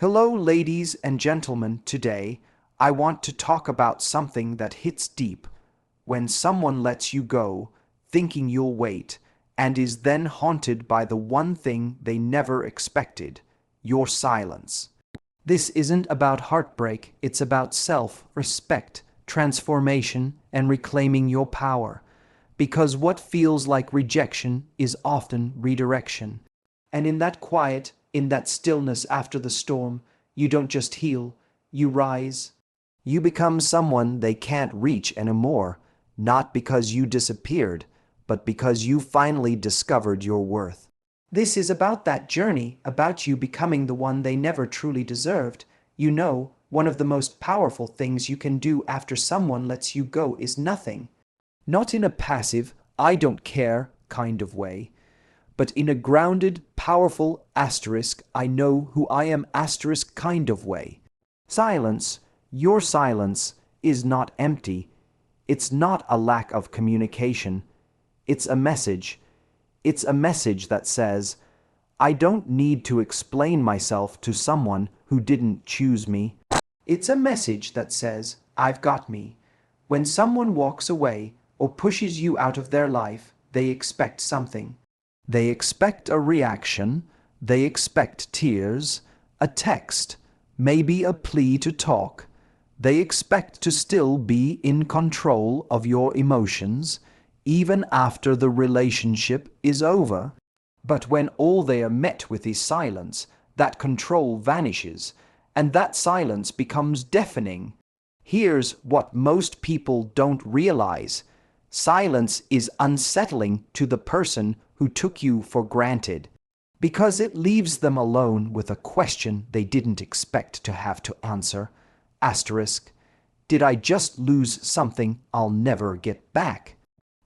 Hello, ladies and gentlemen. Today, I want to talk about something that hits deep. When someone lets you go, thinking you'll wait, and is then haunted by the one thing they never expected, your silence. This isn't about heartbreak, it's about self-respect, transformation, and reclaiming your power. Because what feels like rejection is often redirection. And in that quiet, in that stillness after the storm, you don't just heal, you rise. You become someone they can't reach anymore, not because you disappeared, but because you finally discovered your worth. This is about that journey, about you becoming the one they never truly deserved. You know, one of the most powerful things you can do after someone lets you go is nothing. Not in a passive, I don't care kind of way, but in a grounded, powerful asterisk, I know who I am asterisk kind of way. Silence, your silence, is not empty. It's not a lack of communication. It's a message. It's a message that says, I don't need to explain myself to someone who didn't choose me. It's a message that says, I've got me. When someone walks away or pushes you out of their life, they expect something. They expect a reaction, they expect tears, a text, maybe a plea to talk. They expect to still be in control of your emotions, even after the relationship is over. But when all they are met with is silence, that control vanishes, and that silence becomes deafening. Here's what most people don't realize. Silence is unsettling to the person who took you for granted, because it leaves them alone with a question they didn't expect to have to answer. Asterisk, did I just lose something I'll never get back?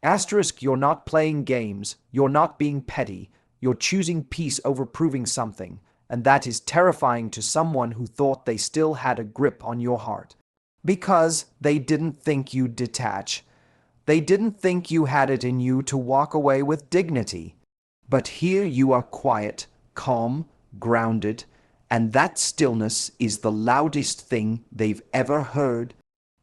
Asterisk, you're not playing games, you're not being petty, you're choosing peace over proving something, and that is terrifying to someone who thought they still had a grip on your heart. Because they didn't think you'd detach. They didn't think you had it in you to walk away with dignity. But here you are quiet, calm, grounded, and that stillness is the loudest thing they've ever heard.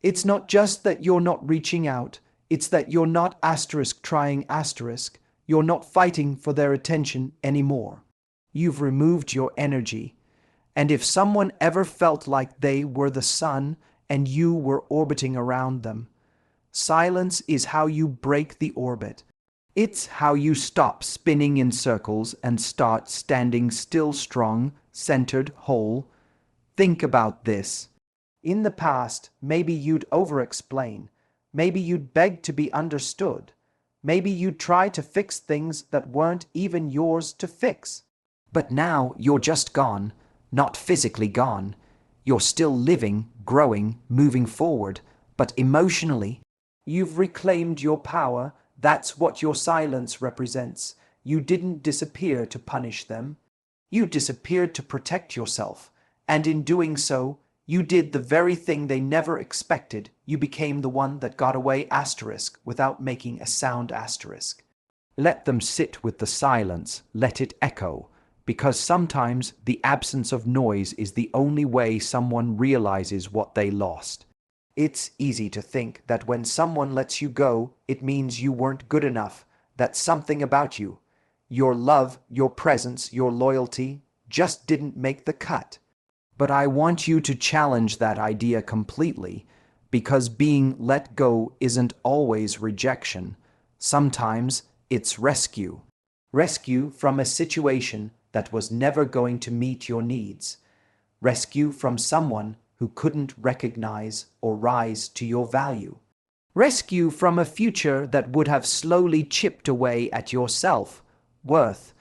It's not just that you're not reaching out, it's that you're not asterisk trying asterisk. You're not fighting for their attention anymore. You've removed your energy. And if someone ever felt like they were the sun and you were orbiting around them, silence is how you break the orbit. It's how you stop spinning in circles and start standing still, strong, centered, whole. Think about this. In the past, maybe you'd over-explain. Maybe you'd beg to be understood. Maybe you'd try to fix things that weren't even yours to fix. But now you're just gone, not physically gone. You're still living, growing, moving forward, but emotionally. You've reclaimed your power. That's what your silence represents. You didn't disappear to punish them. You disappeared to protect yourself. And in doing so, you did the very thing they never expected. You became the one that got away asterisk without making a sound asterisk. Let them sit with the silence. Let it echo. Because sometimes the absence of noise is the only way someone realizes what they lost. It's easy to think that when someone lets you go, it means you weren't good enough, that something about you, your love, your presence, your loyalty, just didn't make the cut. But I want you to challenge that idea completely, because being let go isn't always rejection. Sometimes it's rescue. Rescue from a situation that was never going to meet your needs. Rescue from someone who couldn't recognize or rise to your value. Rescue from a future that would have slowly chipped away at your self-worth.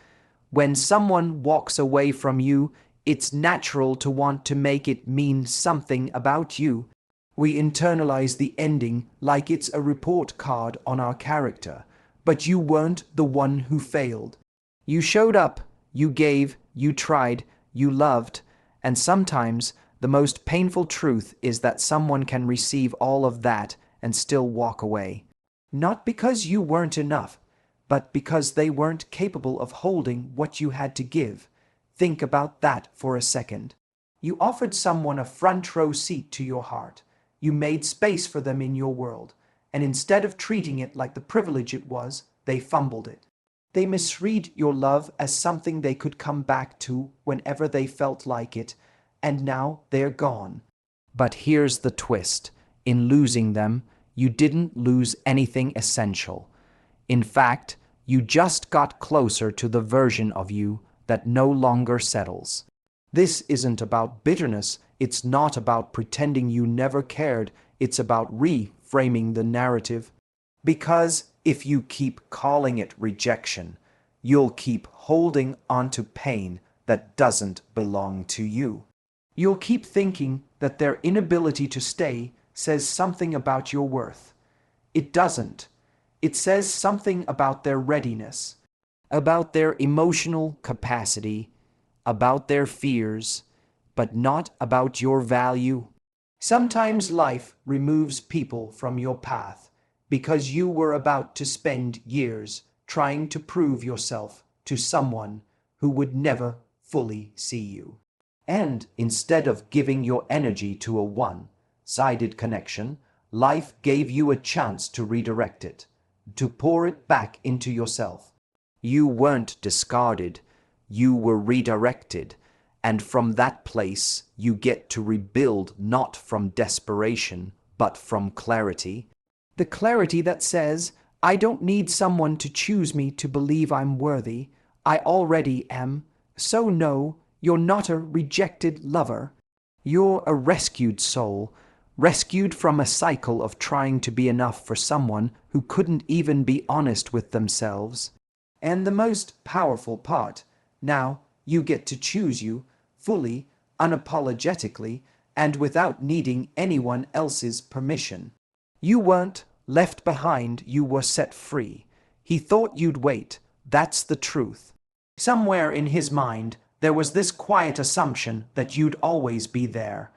When someone walks away from you, it's natural to want to make it mean something about you. We internalize the ending like it's a report card on our character, but you weren't the one who failed. You showed up, you gave, you tried, you loved, and sometimes the most painful truth is that someone can receive all of that and still walk away. Not because you weren't enough, but because they weren't capable of holding what you had to give. Think about that for a second. You offered someone a front row seat to your heart. You made space for them in your world, and instead of treating it like the privilege it was, they fumbled it. They misread your love as something they could come back to whenever they felt like it, and now they're gone. But here's the twist. In losing them, you didn't lose anything essential. In fact, you just got closer to the version of you that no longer settles. This isn't about bitterness. It's not about pretending you never cared. It's about reframing the narrative. Because if you keep calling it rejection, you'll keep holding onto pain that doesn't belong to you. You'll keep thinking that their inability to stay says something about your worth. It doesn't. It says something about their readiness, about their emotional capacity, about their fears, but not about your value. Sometimes life removes people from your path because you were about to spend years trying to prove yourself to someone who would never fully see you. And instead of giving your energy to a one-sided connection, life gave you a chance to redirect it, to pour it back into yourself. You weren't discarded, you were redirected, and from that place you get to rebuild not from desperation, but from clarity. The clarity that says, I don't need someone to choose me to believe I'm worthy. I already am. So no, you're not a rejected lover. You're a rescued soul, rescued from a cycle of trying to be enough for someone who couldn't even be honest with themselves. And the most powerful part, now you get to choose you fully, unapologetically, and without needing anyone else's permission. You weren't left behind, you were set free. He thought you'd wait. That's the truth. Somewhere in his mind, there was this quiet assumption that you'd always be there,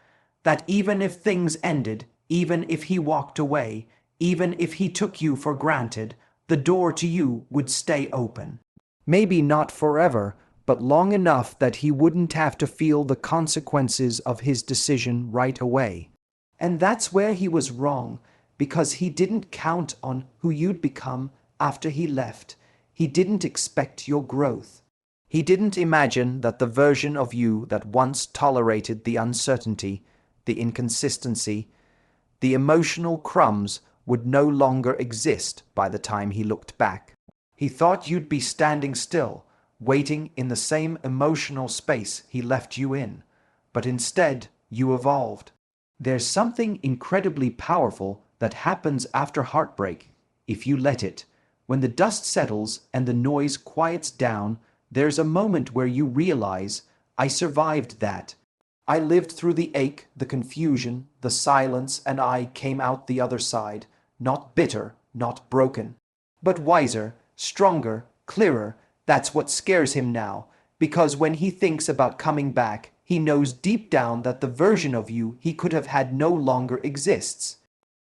that even if things ended, even if he walked away, even if he took you for granted, the door to you would stay open. Maybe not forever, but long enough that he wouldn't have to feel the consequences of his decision right away. And that's where he was wrong, because he didn't count on who you'd become after he left. He didn't expect your growth. He didn't imagine that the version of you that once tolerated the uncertainty, the inconsistency, the emotional crumbs would no longer exist by the time he looked back. He thought you'd be standing still, waiting in the same emotional space he left you in, but instead you evolved. There's something incredibly powerful that happens after heartbreak, if you let it. When the dust settles and the noise quiets down, there's a moment where you realize, I survived that. I lived through the ache, the confusion, the silence, and I came out the other side, not bitter, not broken, but wiser, stronger, clearer. That's what scares him now, because when he thinks about coming back, he knows deep down that the version of you he could have had no longer exists.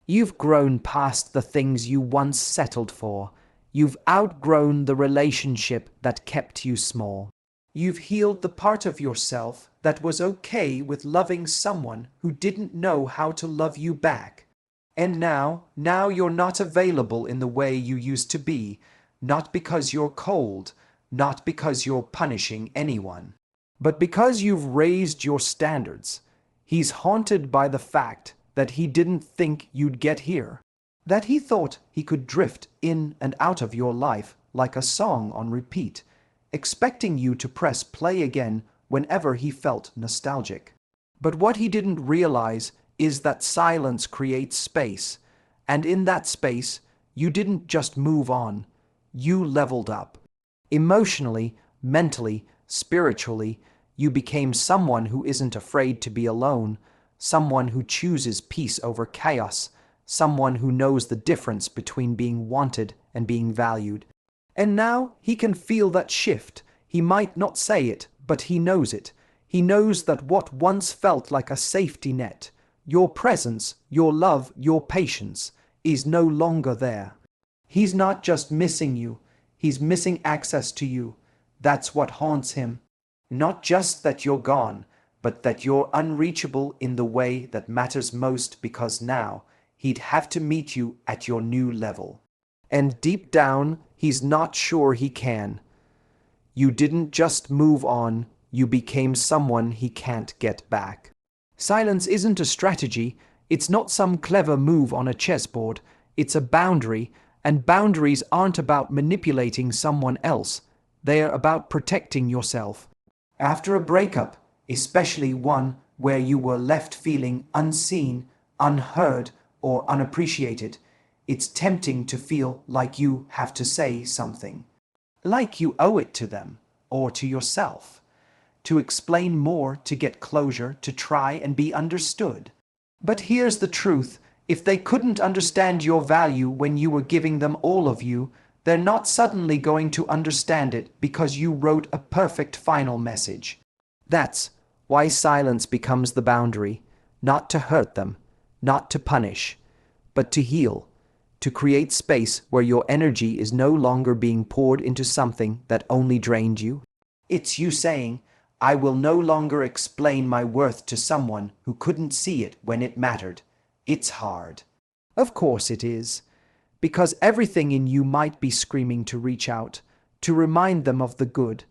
You've grown past the things you once settled for. You've outgrown the relationship that kept you small. You've healed the part of yourself that was okay with loving someone who didn't know how to love you back. And now you're not available in the way you used to be, not because you're cold, not because you're punishing anyone, but because you've raised your standards. He's haunted by the fact that he didn't think you'd get here, that he thought he could drift in and out of your life like a song on repeat, expecting you to press play again whenever he felt nostalgic. But what he didn't realize is that silence creates space, and in that space, you didn't just move on, you leveled up. Emotionally, mentally, spiritually, you became someone who isn't afraid to be alone, someone who chooses peace over chaos, someone who knows the difference between being wanted and being valued. And now he can feel that shift. He might not say it, but he knows it. He knows that what once felt like a safety net, your presence, your love, your patience, is no longer there. He's not just missing you, he's missing access to you. That's what haunts him. Not just that you're gone, but that you're unreachable in the way that matters most because now he'd have to meet you at your new level. And deep down, he's not sure he can. You didn't just move on, you became someone he can't get back. Silence isn't a strategy, it's not some clever move on a chessboard, it's a boundary, and boundaries aren't about manipulating someone else, they are about protecting yourself. After a breakup, especially one where you were left feeling unseen, unheard, or unappreciated, it's tempting to feel like you have to say something. Like you owe it to them, or to yourself. To explain more, to get closure, to try and be understood. But here's the truth, if they couldn't understand your value when you were giving them all of you, they're not suddenly going to understand it because you wrote a perfect final message. That's why silence becomes the boundary, not to hurt them, not to punish, but to heal, to create space where your energy is no longer being poured into something that only drained you. It's you saying, I will no longer explain my worth to someone who couldn't see it when it mattered. It's hard. Of course it is, because everything in you might be screaming to reach out, to remind them of the good,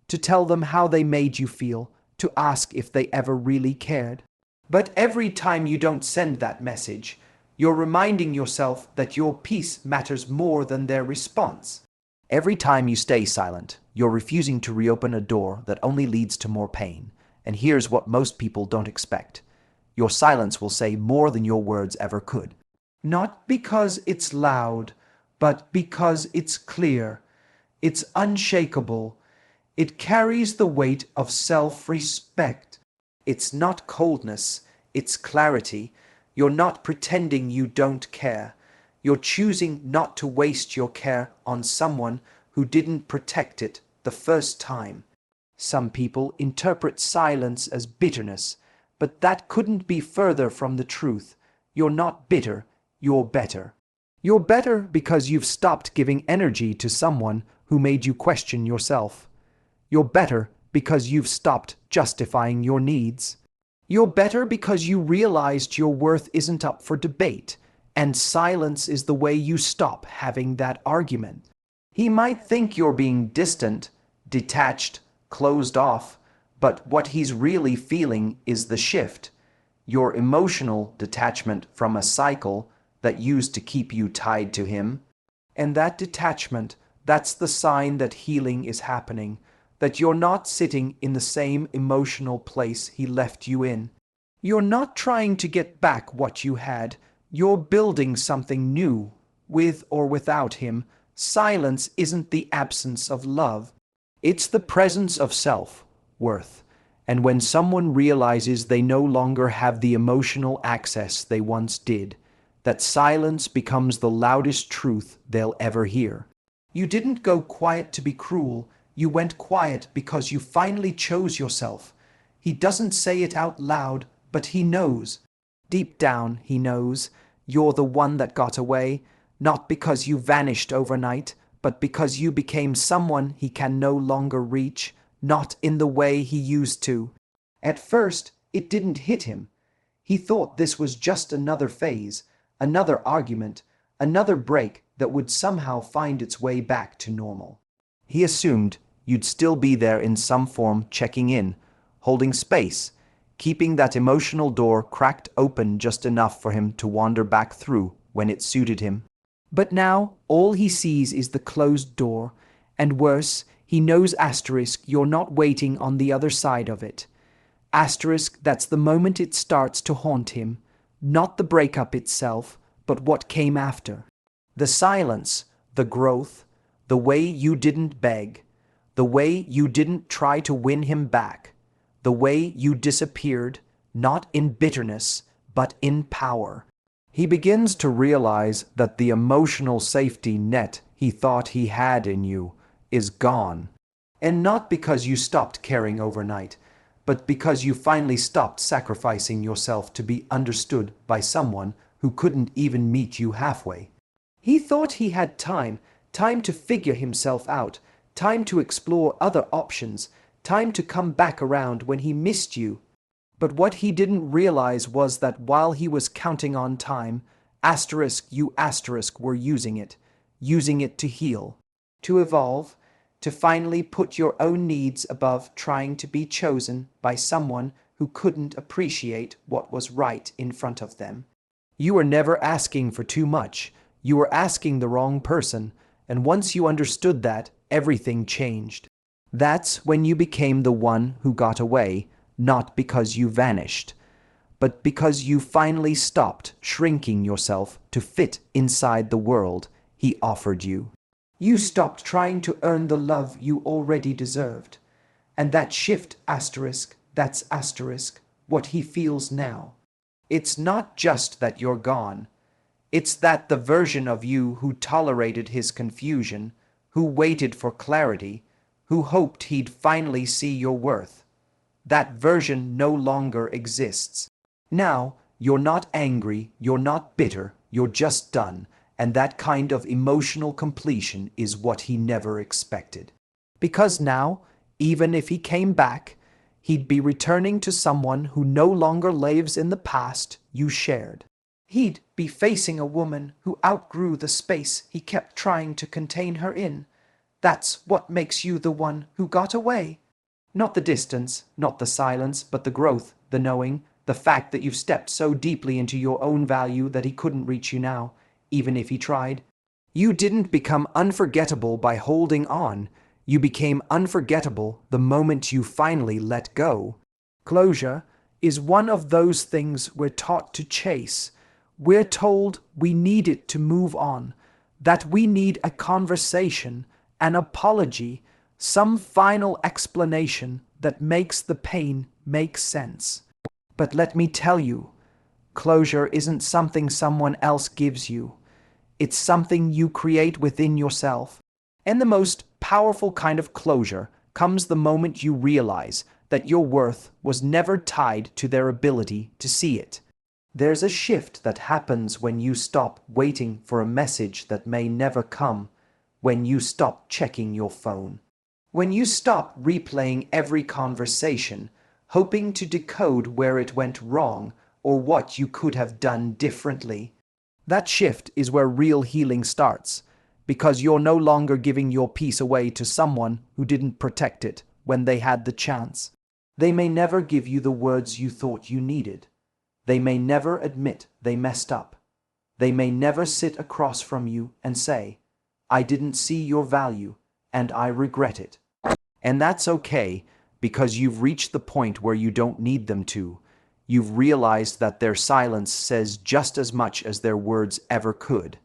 to tell them how they made you feel, to ask if they ever really cared. But every time you don't send that message, you're reminding yourself that your peace matters more than their response. Every time you stay silent, you're refusing to reopen a door that only leads to more pain. And here's what most people don't expect. Your silence will say more than your words ever could. Not because it's loud, but because it's clear. It's unshakable. It carries the weight of self-respect. It's not coldness, it's clarity. You're not pretending you don't care. You're choosing not to waste your care on someone who didn't protect it the first time. Some people interpret silence as bitterness, but that couldn't be further from the truth. You're not bitter, you're better. You're better because you've stopped giving energy to someone who made you question yourself. You're better because you've stopped justifying your needs. You're better because you realized your worth isn't up for debate, and silence is the way you stop having that argument. He might think you're being distant, detached, closed off, but what he's really feeling is the shift, your emotional detachment from a cycle that used to keep you tied to him. And that detachment, that's the sign that healing is happening, that you're not sitting in the same emotional place he left you in. You're not trying to get back what you had. You're building something new, with or without him. Silence isn't the absence of love. It's the presence of self-worth. And when someone realizes they no longer have the emotional access they once did, that silence becomes the loudest truth they'll ever hear. You didn't go quiet to be cruel. You went quiet because you finally chose yourself. He doesn't say it out loud, but he knows. Deep down, he knows. You're the one that got away, not because you vanished overnight, but because you became someone he can no longer reach, not in the way he used to. At first, it didn't hit him. He thought this was just another phase, another argument, another break that would somehow find its way back to normal. He assumed you'd still be there in some form, checking in, holding space, keeping that emotional door cracked open just enough for him to wander back through when it suited him. But now all he sees is the closed door, and worse, he knows you're not waiting on the other side of it. That's the moment it starts to haunt him, not the breakup itself, but what came after. The silence, the growth, the way you didn't beg, the way you didn't try to win him back, the way you disappeared, not in bitterness, but in power. He begins to realize that the emotional safety net he thought he had in you is gone. And not because you stopped caring overnight, but because you finally stopped sacrificing yourself to be understood by someone who couldn't even meet you halfway. He thought he had time to figure himself out, time to explore other options, time to come back around when he missed you. But what he didn't realize was that while he was counting on time, you were using it to heal, to evolve, to finally put your own needs above trying to be chosen by someone who couldn't appreciate what was right in front of them. You were never asking for too much. You were asking the wrong person, and once you understood that, everything changed. That's when you became the one who got away, not because you vanished, but because you finally stopped shrinking yourself to fit inside the world he offered you. You stopped trying to earn the love you already deserved. And that shift, that's what he feels now. It's not just that you're gone. It's that the version of you who tolerated his confusion, who waited for clarity, who hoped he'd finally see your worth, that version no longer exists. Now, you're not angry, you're not bitter, you're just done, and that kind of emotional completion is what he never expected. Because now, even if he came back, he'd be returning to someone who no longer lives in the past you shared. He'd be facing a woman who outgrew the space he kept trying to contain her in. That's what makes you the one who got away. Not the distance, not the silence, but the growth, the knowing, the fact that you've stepped so deeply into your own value that he couldn't reach you now, even if he tried. You didn't become unforgettable by holding on. You became unforgettable the moment you finally let go. Closure is one of those things we're taught to chase. We're told we need it to move on, that we need a conversation, an apology, some final explanation that makes the pain make sense. But let me tell you, closure isn't something someone else gives you. It's something you create within yourself. And the most powerful kind of closure comes the moment you realize that your worth was never tied to their ability to see it. There's a shift that happens when you stop waiting for a message that may never come, when you stop checking your phone, when you stop replaying every conversation, hoping to decode where it went wrong or what you could have done differently. That shift is where real healing starts, because you're no longer giving your peace away to someone who didn't protect it when they had the chance. They may never give you the words you thought you needed. They may never admit they messed up. They may never sit across from you and say, "I didn't see your value, and I regret it." And that's okay, because you've reached the point where you don't need them to. You've realized that their silence says just as much as their words ever could.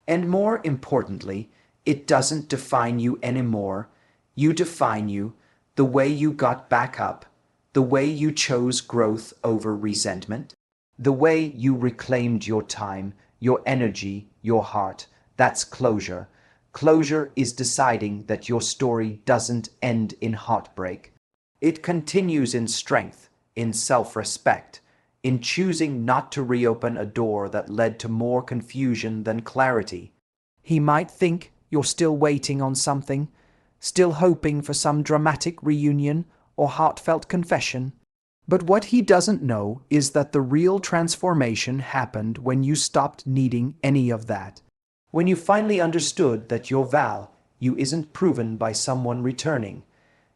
And more importantly, it doesn't define you anymore. You define you, the way you got back up, the way you chose growth over resentment, the way you reclaimed your time, your energy, your heart. That's closure. Closure is deciding that your story doesn't end in heartbreak. It continues in strength, in self-respect, in choosing not to reopen a door that led to more confusion than clarity. He might think you're still waiting on something, still hoping for some dramatic reunion or heartfelt confession. But what he doesn't know is that the real transformation happened when you stopped needing any of that. When you finally understood that your value isn't proven by someone returning.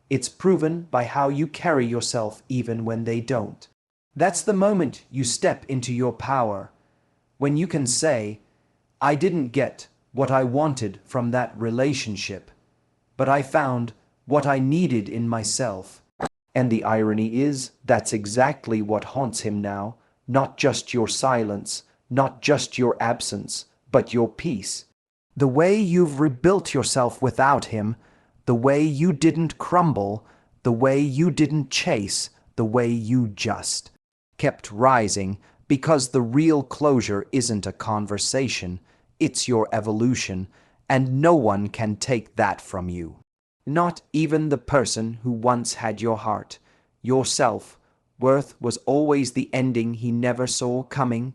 It's proven by how you carry yourself even when they don't. That's the moment you step into your power. When you can say, "I didn't get what I wanted from that relationship, but I found what I needed in myself." And the irony is, that's exactly what haunts him now. Not just your silence, not just your absence, but your peace. The way you've rebuilt yourself without him, the way you didn't crumble, the way you didn't chase, the way you just kept rising, because the real closure isn't a conversation, it's your evolution, and no one can take that from you. Not even the person who once had your heart. Your self-worth was always the ending he never saw coming.